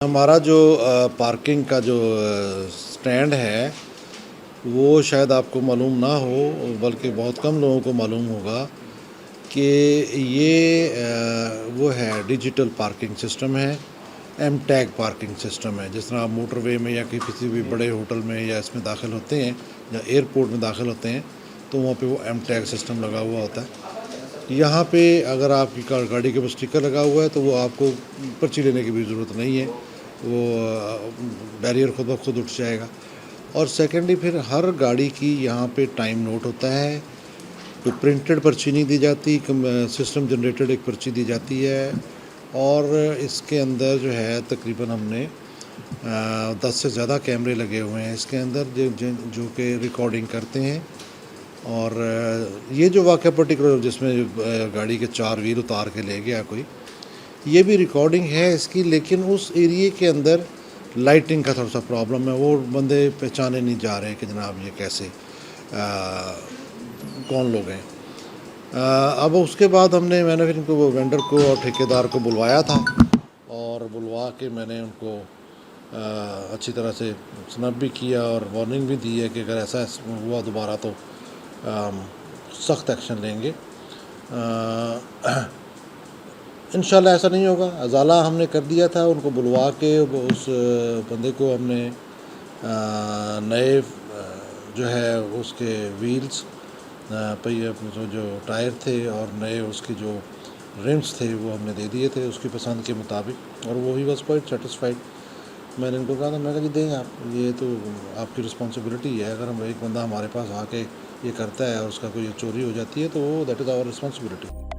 हमारा जो पार्किंग का जो स्टैंड है वो शायद आपको मालूम ना हो, बल्कि बहुत कम लोगों को मालूम होगा कि ये वो है डिजिटल पार्किंग सिस्टम है। एम टैग पार्किंग सिस्टम है। जिस तरह आप मोटरवे में या किसी भी बड़े होटल में या इसमें दाखिल होते हैं या एयरपोर्ट में दाखिल होते हैं तो वहाँ पे वो एम टैग सिस्टम लगा हुआ होता है। यहाँ पे अगर आपकी गाड़ी के ऊपर स्टिकर लगा हुआ है तो वो आपको पर्ची लेने की भी ज़रूरत नहीं है, वो बैरियर खुद ब खुद उठ जाएगा। और सेकेंडली फिर हर गाड़ी की यहाँ पे टाइम नोट होता है, कोई प्रिंटेड पर्ची नहीं दी जाती, सिस्टम जनरेटेड एक पर्ची दी जाती है। और इसके अंदर जो है तकरीबन हमने 10 से ज़्यादा कैमरे लगे हुए हैं इसके अंदर जो कि रिकॉर्डिंग करते हैं। और ये जो वाक़या पर्टिकुलर जिसमें गाड़ी के 4 व्हील उतार के ले गया कोई, ये भी रिकॉर्डिंग है इसकी, लेकिन उस एरिए के अंदर लाइटिंग का थोड़ा सा प्रॉब्लम है। वो बंदे पहचाने नहीं जा रहे कि जनाब ये कैसे कौन लोग हैं। अब उसके बाद मैंने फिर इनको वो वेंडर को और ठेकेदार को बुलवाया था, और बुलवा के मैंने उनको अच्छी तरह से स्नब भी किया और वार्निंग भी दी है कि अगर ऐसा हुआ दोबारा तो सख्त एक्शन लेंगे। इंशाल्लाह ऐसा नहीं होगा। अजाला हमने कर दिया था, उनको बुलवा के उस बंदे को हमने नए जो है उसके व्हील्स पहिए जो टायर थे और नए उसके जो रिम्स थे वो हमने दे दिए थे उसकी पसंद के मुताबिक, और वो ही वॉज क्वाइट सेटिस्फाइड। मैंने इनको कहा था, मैं कहा जी दें आप, ये तो आपकी रिस्पॉन्सिबिलिटी है। अगर हम एक बंदा हमारे पास आके ये करता है और उसका कोई चोरी हो जाती है तो वो दैट इज़ आवर रिस्पॉन्सिबिलिटी।